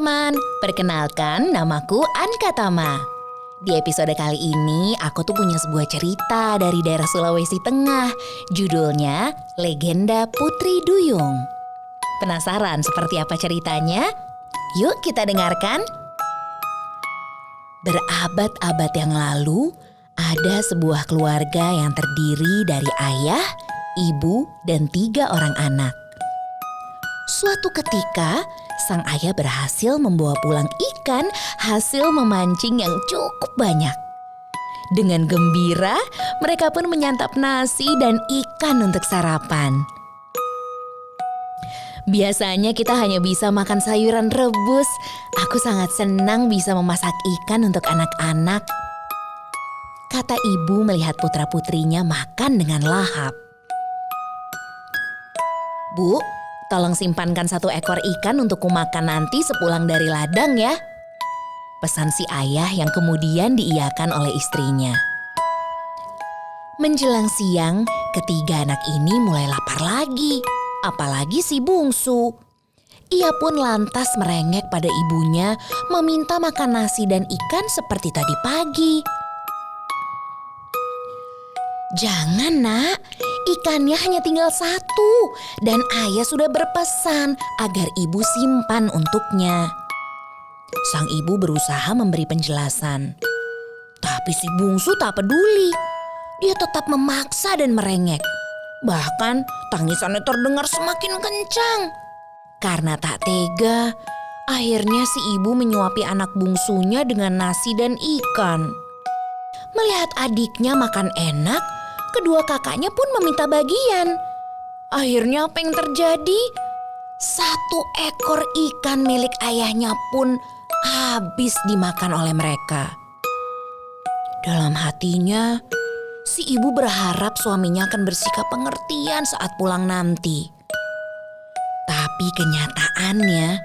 teman-teman, perkenalkan namaku Anka Tama. Di episode kali ini aku tuh punya sebuah cerita dari daerah Sulawesi Tengah. Judulnya Legenda Putri Duyung. Penasaran seperti apa ceritanya? Yuk kita dengarkan. Berabad-abad yang lalu, ada sebuah keluarga yang terdiri dari ayah, ibu, dan 3 orang anak. Suatu ketika, sang ayah berhasil membawa pulang ikan hasil memancing yang cukup banyak. Dengan gembira, mereka pun menyantap nasi dan ikan untuk sarapan. Biasanya kita hanya bisa makan sayuran rebus. Aku sangat senang bisa memasak ikan untuk anak-anak, kata ibu melihat putra-putrinya makan dengan lahap. Bu, tolong simpankan 1 ekor ikan untuk kumakan nanti sepulang dari ladang ya. Pesan si ayah yang kemudian diiyakan oleh istrinya. Menjelang siang, ketiga anak ini mulai lapar lagi. Apalagi si bungsu. Ia pun lantas merengek pada ibunya meminta makan nasi dan ikan seperti tadi pagi. Jangan nak, ikannya hanya tinggal 1 dan ayah sudah berpesan agar ibu simpan untuknya. Sang ibu berusaha memberi penjelasan. Tapi si bungsu tak peduli. Dia tetap memaksa dan merengek. Bahkan tangisannya terdengar semakin kencang. Karena tak tega, akhirnya si ibu menyuapi anak bungsunya dengan nasi dan ikan. Melihat adiknya makan enak, kedua kakaknya pun meminta bagian. Akhirnya apa yang terjadi? 1 ekor ikan milik ayahnya pun habis dimakan oleh mereka. Dalam hatinya, si ibu berharap suaminya akan bersikap pengertian saat pulang nanti. Tapi kenyataannya,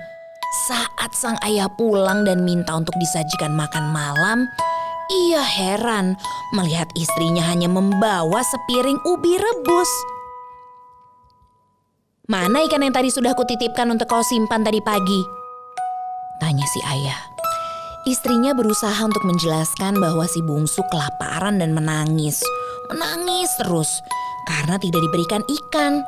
saat sang ayah pulang dan minta untuk disajikan makan malam, ia heran melihat istrinya hanya membawa sepiring ubi rebus. Mana ikan yang tadi sudah kutitipkan untuk kau simpan tadi pagi? Tanya si ayah. Istrinya berusaha untuk menjelaskan bahwa si bungsu kelaparan dan menangis. Menangis terus karena tidak diberikan ikan.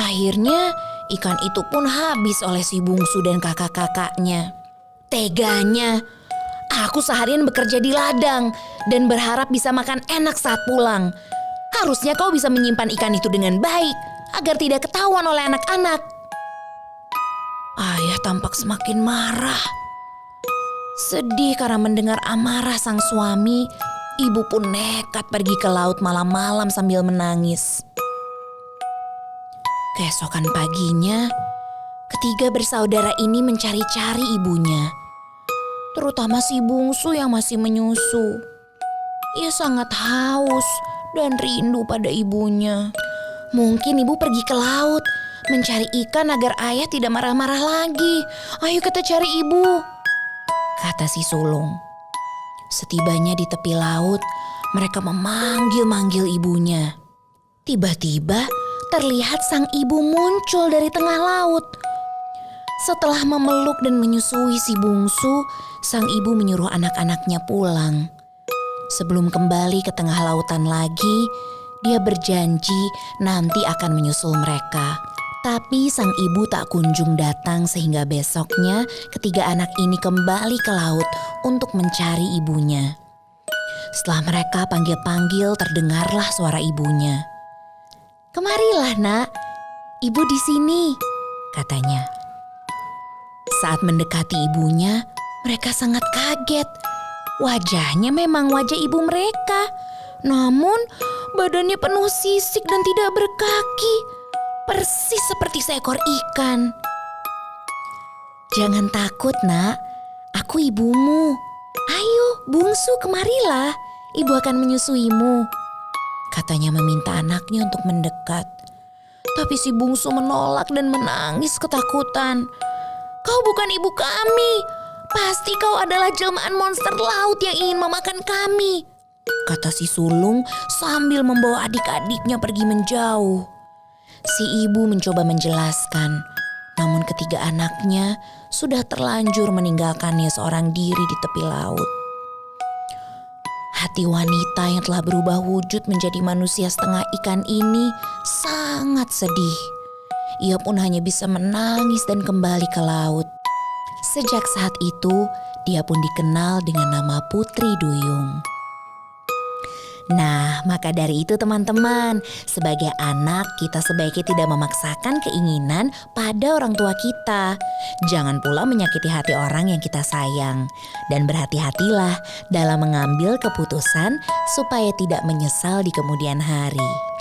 Akhirnya ikan itu pun habis oleh si bungsu dan kakak-kakaknya. Teganya, aku seharian bekerja di ladang dan berharap bisa makan enak saat pulang. Harusnya kau bisa menyimpan ikan itu dengan baik agar tidak ketahuan oleh anak-anak. Ayah tampak semakin marah. Sedih karena mendengar amarah sang suami, ibu pun nekat pergi ke laut malam-malam sambil menangis. Keesokan paginya, ketiga bersaudara ini mencari-cari ibunya. Terutama si bungsu yang masih menyusu. Ia sangat haus dan rindu pada ibunya. Mungkin ibu pergi ke laut mencari ikan agar ayah tidak marah-marah lagi. Ayo kita cari ibu, kata si sulung. Setibanya di tepi laut, mereka memanggil-manggil ibunya. Tiba-tiba terlihat sang ibu muncul dari tengah laut. Setelah memeluk dan menyusui si bungsu, sang ibu menyuruh anak-anaknya pulang. Sebelum kembali ke tengah lautan lagi, dia berjanji nanti akan menyusul mereka. Tapi sang ibu tak kunjung datang sehingga besoknya ketiga anak ini kembali ke laut untuk mencari ibunya. Setelah mereka panggil-panggil, terdengarlah suara ibunya. "Kemarilah nak, ibu di sini," katanya. Saat mendekati ibunya, mereka sangat kaget. Wajahnya memang wajah ibu mereka, namun badannya penuh sisik dan tidak berkaki. Persis seperti seekor ikan. "Jangan takut nak, aku ibumu. Ayo bungsu, kemarilah, ibu akan menyusuimu," katanya meminta anaknya untuk mendekat. Tapi si bungsu menolak dan menangis ketakutan. "Kau bukan ibu kami. Pasti kau adalah jelmaan monster laut yang ingin memakan kami," kata si sulung sambil membawa adik-adiknya pergi menjauh. Si ibu mencoba menjelaskan, Namun ketiga anaknya sudah terlanjur meninggalkannya seorang diri di tepi laut. Hati wanita yang telah berubah wujud menjadi manusia setengah ikan ini sangat sedih. Ia pun hanya bisa menangis dan kembali ke laut. Sejak saat itu, dia pun dikenal dengan nama Putri Duyung. Nah, maka dari itu teman-teman, sebagai anak kita sebaiknya tidak memaksakan keinginan pada orang tua kita. Jangan pula menyakiti hati orang yang kita sayang. Dan berhati-hatilah dalam mengambil keputusan supaya tidak menyesal di kemudian hari.